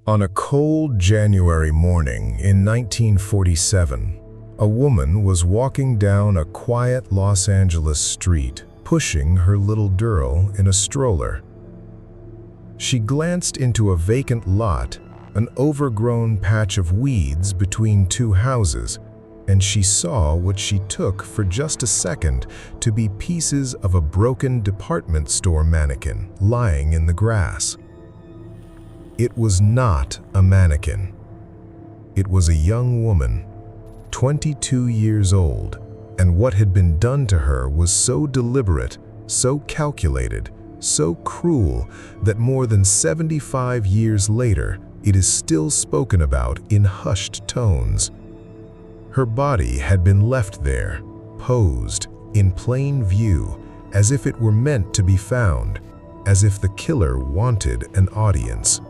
On a cold January morning in 1947, a woman was walking down a quiet Los Angeles street, pushing her little girl in a stroller. She glanced into a vacant lot, an overgrown patch of weeds between two houses, and she saw what she took for just a second to be pieces of a broken department store mannequin lying in the grass. It was not a mannequin. It was a young woman, 22 years old, and what had been done to her was so deliberate, so calculated, so cruel that more than 75 years later, it is still spoken about in hushed tones. Her body had been left there, posed, in plain view, as if it were meant to be found, as if the killer wanted an audience.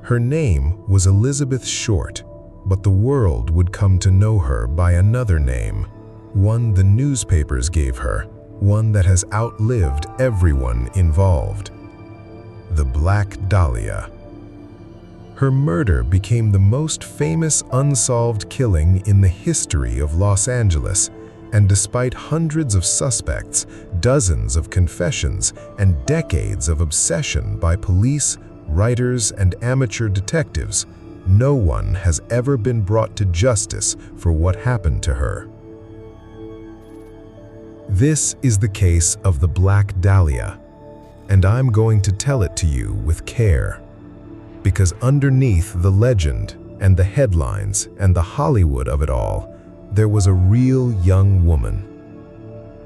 Her name was Elizabeth Short, but the world would come to know her by another name, one the newspapers gave her, one that has outlived everyone involved: the Black Dahlia. Her murder became the most famous unsolved killing in the history of Los Angeles, and despite hundreds of suspects, dozens of confessions, and decades of obsession by police, writers, and amateur detectives, no one has ever been brought to justice for what happened to her. This is the case of the Black Dahlia, and I'm going to tell it to you with care. Because underneath the legend and the headlines and the Hollywood of it all, there was a real young woman.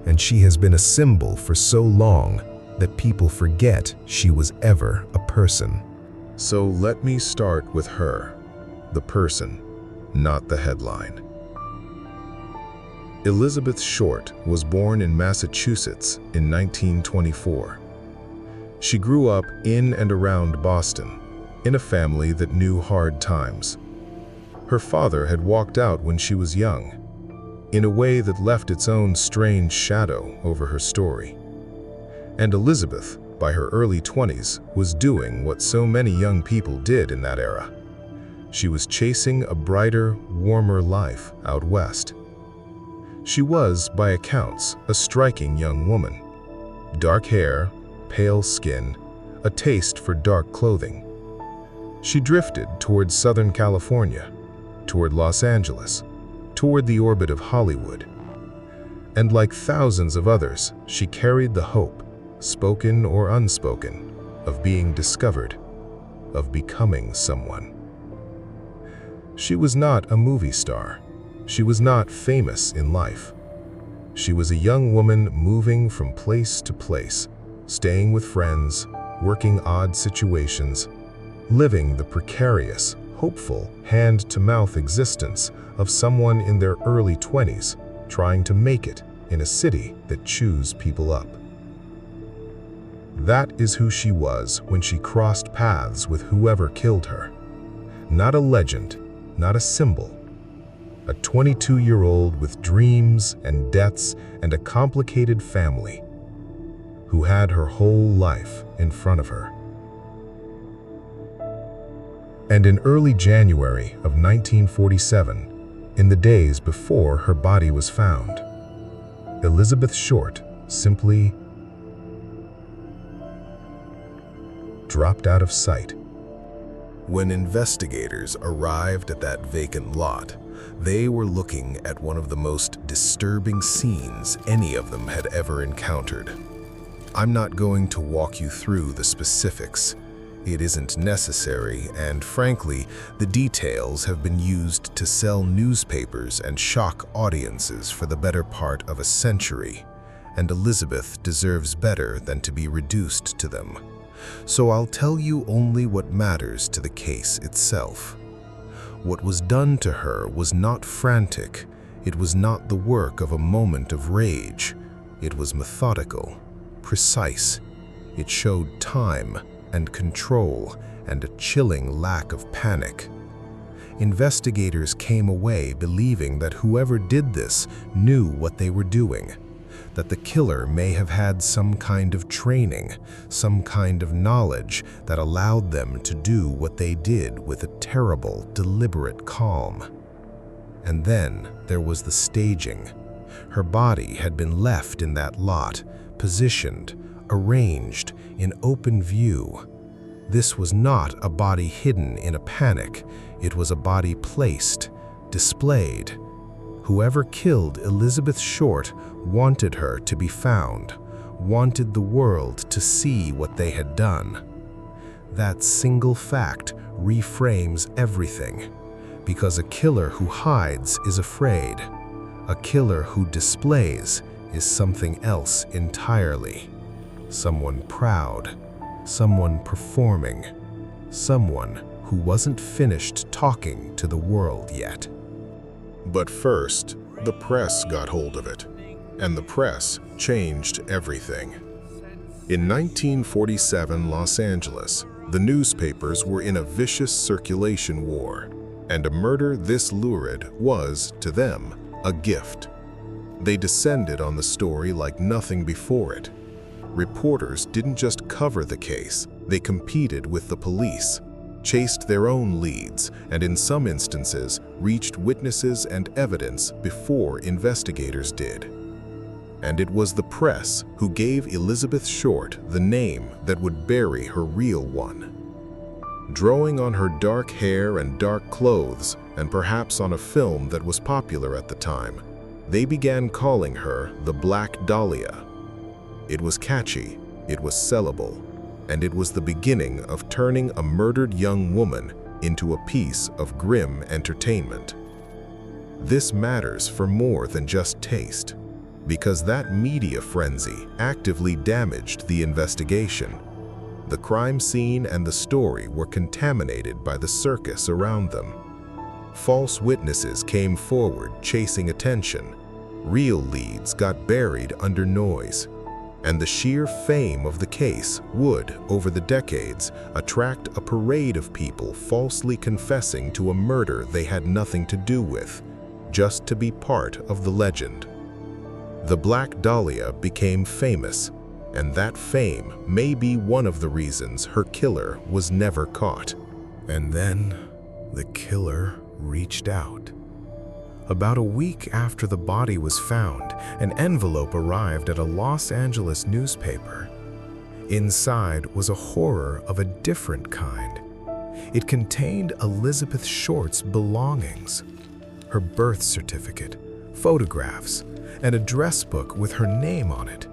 And she has been a symbol for so long that people forget she was ever a person. So let me start with her, the person, not the headline. Elizabeth Short was born in Massachusetts in 1924. She grew up in and around Boston, in a family that knew hard times. Her father had walked out when she was young, in a way that left its own strange shadow over her story. And Elizabeth, by her early 20s, was doing what so many young people did in that era. She was chasing a brighter, warmer life out west. She was, by accounts, a striking young woman. Dark hair, pale skin, a taste for dark clothing. She drifted toward Southern California, toward Los Angeles, toward the orbit of Hollywood. And like thousands of others, she carried the hope, spoken or unspoken, of being discovered, of becoming someone. She was not a movie star. She was not famous in life. She was a young woman moving from place to place, staying with friends, working odd situations, living the precarious, hopeful, hand-to-mouth existence of someone in their early 20s, trying to make it in a city that chews people up. That is who she was when she crossed paths with whoever killed her. Not a legend, not a symbol. A 22-year-old with dreams and debts and a complicated family, who had her whole life in front of her. And in early January of 1947, in the days before her body was found, Elizabeth Short simply dropped out of sight. When investigators arrived at that vacant lot, they were looking at one of the most disturbing scenes any of them had ever encountered. I'm not going to walk you through the specifics. It isn't necessary, and frankly, the details have been used to sell newspapers and shock audiences for the better part of a century, and Elizabeth deserves better than to be reduced to them. So I'll tell you only what matters to the case itself. What was done to her was not frantic. It was not the work of a moment of rage. It was methodical, precise. It showed time and control and a chilling lack of panic. Investigators came away believing that whoever did this knew what they were doing, that the killer may have had some kind of training, some kind of knowledge that allowed them to do what they did with a terrible, deliberate calm. And then there was the staging. Her body had been left in that lot, positioned, arranged, in open view. This was not a body hidden in a panic. It was a body placed, displayed. Whoever killed Elizabeth Short wanted her to be found, wanted the world to see what they had done. That single fact reframes everything, because a killer who hides is afraid. A killer who displays is something else entirely. Someone proud, someone performing, someone who wasn't finished talking to the world yet. But first, the press got hold of it, and the press changed everything. In 1947 Los Angeles, the newspapers were in a vicious circulation war, and a murder this lurid was, to them, a gift. They descended on the story like nothing before it. Reporters didn't just cover the case, they competed with the police, chased their own leads, and in some instances reached witnesses and evidence before investigators did. And it was the press who gave Elizabeth Short the name that would bury her real one. Drawing on her dark hair and dark clothes, and perhaps on a film that was popular at the time, they began calling her the Black Dahlia. It was catchy, it was sellable, and it was the beginning of turning a murdered young woman into a piece of grim entertainment. This matters for more than just taste, because that media frenzy actively damaged the investigation. The crime scene and the story were contaminated by the circus around them. False witnesses came forward chasing attention. Real leads got buried under noise. And the sheer fame of the case would, over the decades, attract a parade of people falsely confessing to a murder they had nothing to do with, just to be part of the legend. The Black Dahlia became famous, and that fame may be one of the reasons her killer was never caught. And then, the killer reached out. About a week after the body was found, an envelope arrived at a Los Angeles newspaper. Inside was a horror of a different kind. It contained Elizabeth Short's belongings, her birth certificate, photographs, an address book with her name on it,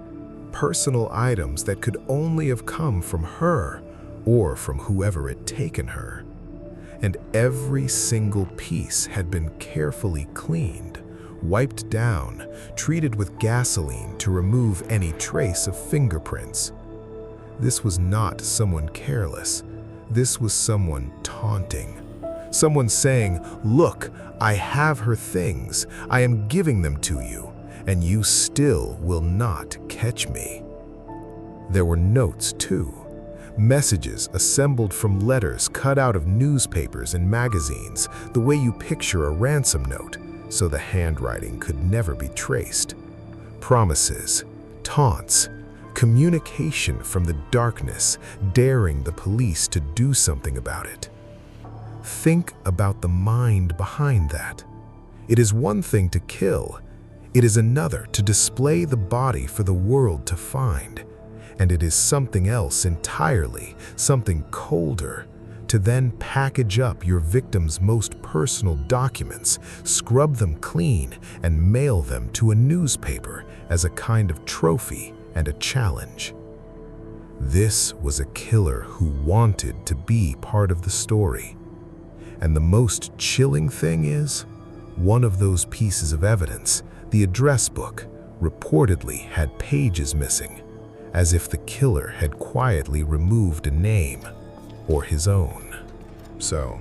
personal items that could only have come from her or from whoever had taken her. And every single piece had been carefully cleaned, wiped down, treated with gasoline to remove any trace of fingerprints. This was not someone careless. This was someone taunting. Someone saying, "Look, I have her things. I am giving them to you, and you still will not catch me." There were notes too. Messages assembled from letters cut out of newspapers and magazines, the way you picture a ransom note, so the handwriting could never be traced. Promises, taunts, communication from the darkness, daring the police to do something about it. Think about the mind behind that. It is one thing to kill. It is another to display the body for the world to find. And it is something else entirely, something colder, to then package up your victim's most personal documents, scrub them clean, and mail them to a newspaper as a kind of trophy and a challenge. This was a killer who wanted to be part of the story. And the most chilling thing is, one of those pieces of evidence, the address book, reportedly had pages missing, as if the killer had quietly removed a name or his own. So,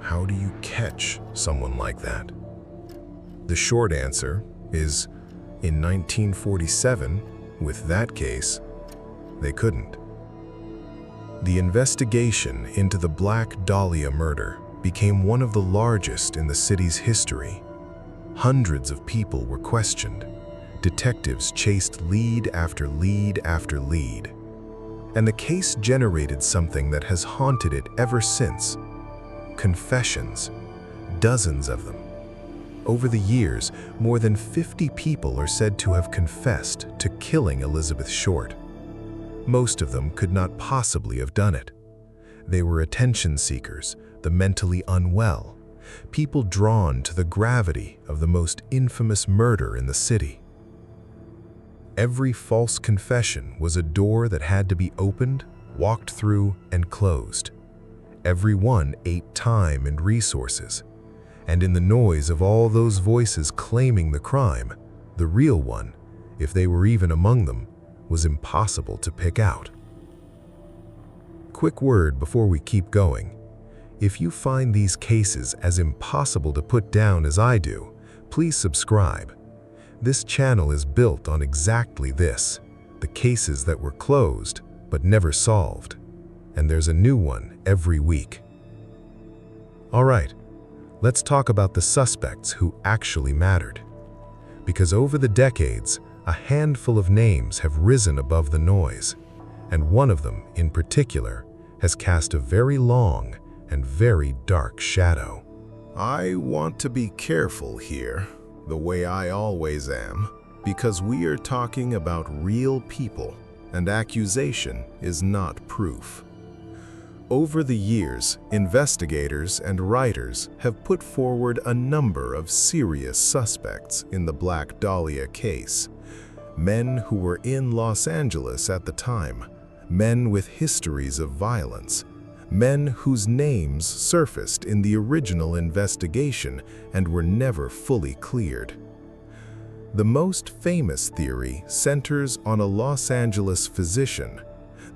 how do you catch someone like that? The short answer is, in 1947, with that case, they couldn't. The investigation into the Black Dahlia murder became one of the largest in the city's history. Hundreds of people were questioned. Detectives chased lead after lead after lead, and the case generated something that has haunted it ever since. Confessions, dozens of them. Over the years, more than 50 people are said to have confessed to killing Elizabeth Short. Most of them could not possibly have done it. They were attention seekers, the mentally unwell, people drawn to the gravity of the most infamous murder in the city. Every false confession was a door that had to be opened, walked through, and closed. Every one ate time and resources. And in the noise of all those voices claiming the crime, the real one, if they were even among them, was impossible to pick out. Quick word before we keep going. If you find these cases as impossible to put down as I do, please subscribe. This channel is built on exactly this, the cases that were closed but never solved. And there's a new one every week. All right, let's talk about the suspects who actually mattered. Because over the decades, a handful of names have risen above the noise, and one of them, in particular, has cast a very long and very dark shadow. I want to be careful here, the way I always am, because we are talking about real people, and accusation is not proof. Over the years, investigators and writers have put forward a number of serious suspects in the Black Dahlia case. Men who were in Los Angeles at the time, men with histories of violence, men whose names surfaced in the original investigation and were never fully cleared. The most famous theory centers on a Los Angeles physician.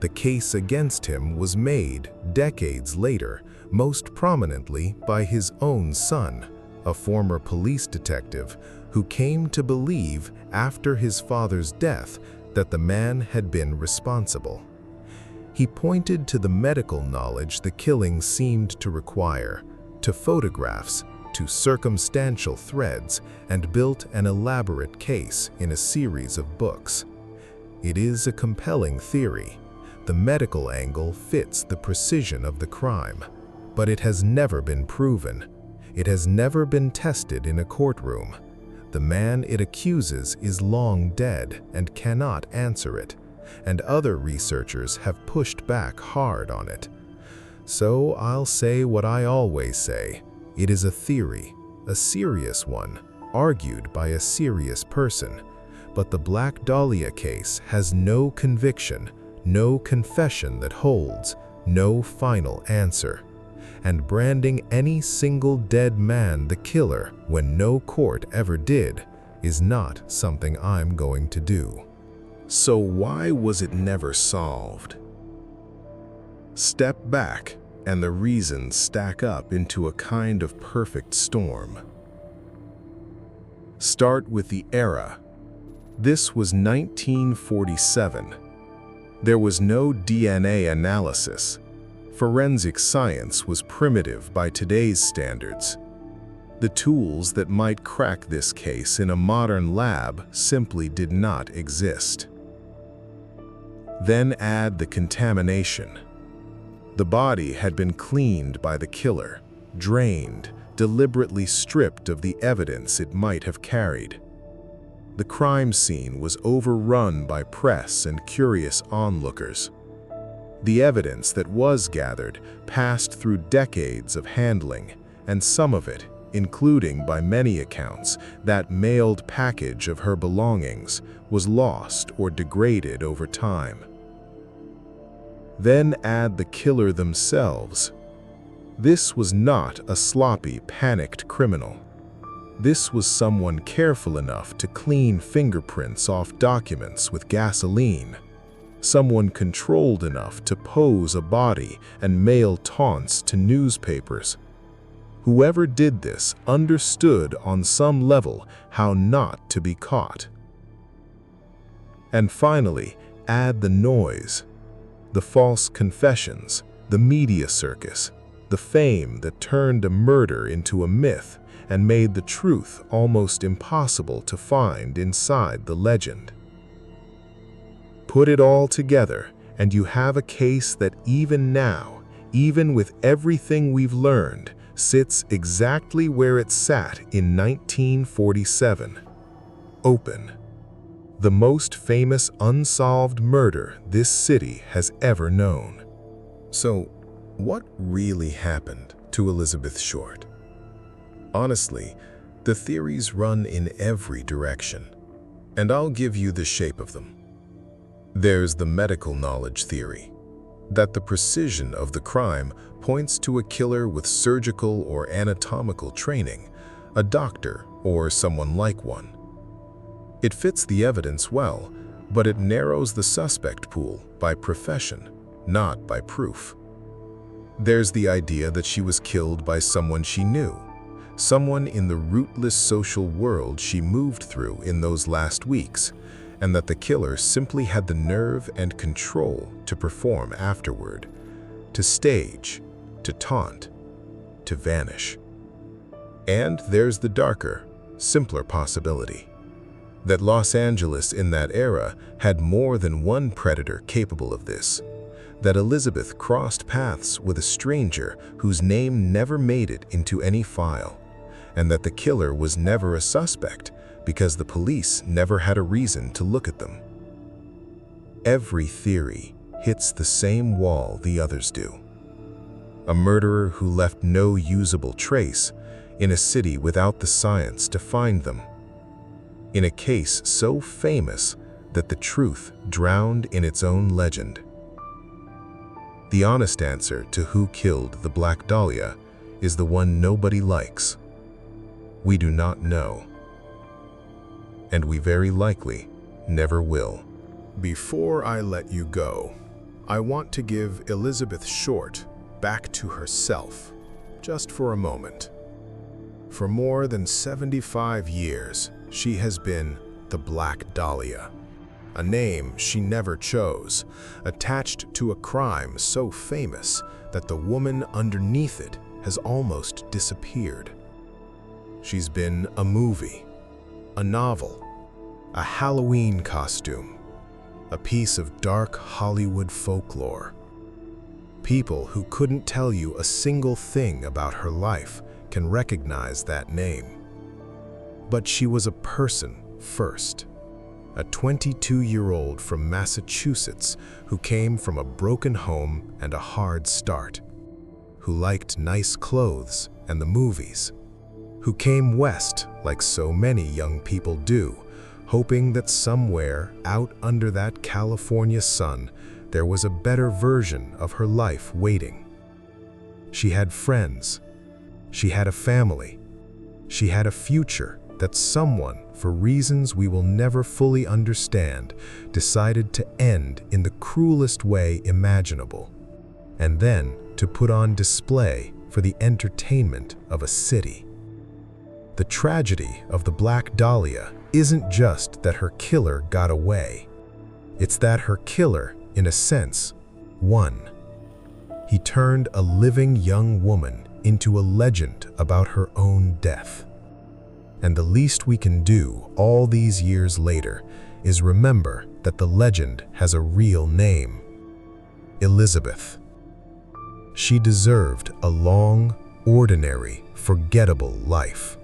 The case against him was made decades later, most prominently by his own son, a former police detective who came to believe after his father's death that the man had been responsible. He pointed to the medical knowledge the killing seemed to require, to photographs, to circumstantial threads, and built an elaborate case in a series of books. It is a compelling theory. The medical angle fits the precision of the crime, but it has never been proven. It has never been tested in a courtroom. The man it accuses is long dead and cannot answer it, and other researchers have pushed back hard on it. So I'll say what I always say. It is a theory, a serious one, argued by a serious person. But the Black Dahlia case has no conviction, no confession that holds, no final answer. And branding any single dead man the killer when no court ever did is not something I'm going to do. So why was it never solved? Step back, and the reasons stack up into a kind of perfect storm. Start with the era. This was 1947. There was no DNA analysis. Forensic science was primitive by today's standards. The tools that might crack this case in a modern lab simply did not exist. Then add the contamination. The body had been cleaned by the killer, drained, deliberately stripped of the evidence it might have carried. The crime scene was overrun by press and curious onlookers. The evidence that was gathered passed through decades of handling, and some of it, including by many accounts, that mailed package of her belongings, was lost or degraded over time. Then add the killer themselves. This was not a sloppy, panicked criminal. This was someone careful enough to clean fingerprints off documents with gasoline. Someone controlled enough to pose a body and mail taunts to newspapers. Whoever did this understood on some level how not to be caught. And finally, add the noise, the false confessions, the media circus, The fame that turned a murder into a myth and made the truth almost impossible to find inside the legend. Put it all together, and you have a case that even now, even with everything we've learned, sits exactly where it sat in 1947. Open. The most famous unsolved murder this city has ever known. So, what really happened to Elizabeth Short? Honestly, the theories run in every direction, and I'll give you the shape of them. There's the medical knowledge theory, that the precision of the crime points to a killer with surgical or anatomical training, a doctor or someone like one. It fits the evidence well, but it narrows the suspect pool by profession, not by proof. There's the idea that she was killed by someone she knew, someone in the rootless social world she moved through in those last weeks, and that the killer simply had the nerve and control to perform afterward, to stage, to taunt, to vanish. And there's the darker, simpler possibility, that Los Angeles in that era had more than one predator capable of this, that Elizabeth crossed paths with a stranger whose name never made it into any file, and that the killer was never a suspect because the police never had a reason to look at them. Every theory hits the same wall the others do. A murderer who left no usable trace in a city without the science to find them. In a case so famous that the truth drowned in its own legend. The honest answer to who killed the Black Dahlia is the one nobody likes. We do not know. And we very likely never will. Before I let you go, I want to give Elizabeth Short back to herself, just for a moment. For more than 75 years, she has been the Black Dahlia, a name she never chose, attached to a crime so famous that the woman underneath it has almost disappeared. She's been a movie, a novel, a Halloween costume, a piece of dark Hollywood folklore. People who couldn't tell you a single thing about her life can recognize that name. But she was a person first, a 22-year-old from Massachusetts who came from a broken home and a hard start, who liked nice clothes and the movies, who came west like so many young people do, hoping that somewhere out under that California sun there was a better version of her life waiting. She had friends, she had a family, she had a future that someone, for reasons we will never fully understand, decided to end in the cruelest way imaginable, and then to put on display for the entertainment of a city. The tragedy of the Black Dahlia isn't just that her killer got away. It's that her killer, in a sense, won. He turned a living young woman into a legend about her own death. And the least we can do all these years later is remember that the legend has a real name: Elizabeth. She deserved a long, ordinary, forgettable life.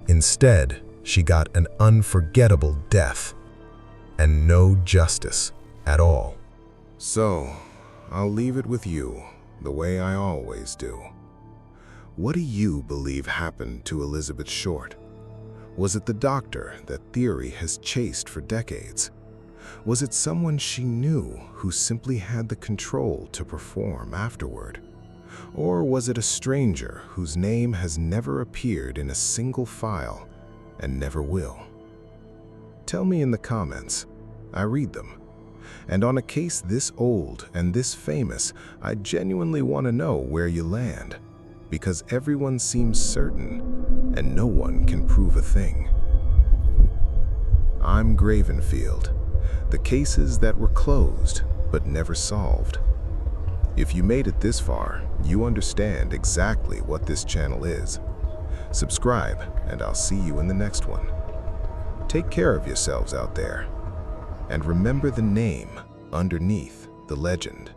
Instead, she got an unforgettable death and no justice at all. So, I'll leave it with you, the way I always do. What do you believe happened to Elizabeth Short? Was it the doctor that theory has chased for decades? Was it someone she knew who simply had the control to perform afterward? Or was it a stranger whose name has never appeared in a single file and never will? Tell me in the comments. I read them. And on a case this old and this famous, I genuinely want to know where you land, because everyone seems certain and no one can prove a thing. I'm Gravenfield, the cases that were closed but never solved. If you made it this far, you understand exactly what this channel is. Subscribe, and I'll see you in the next one. Take care of yourselves out there. And remember the name underneath the legend.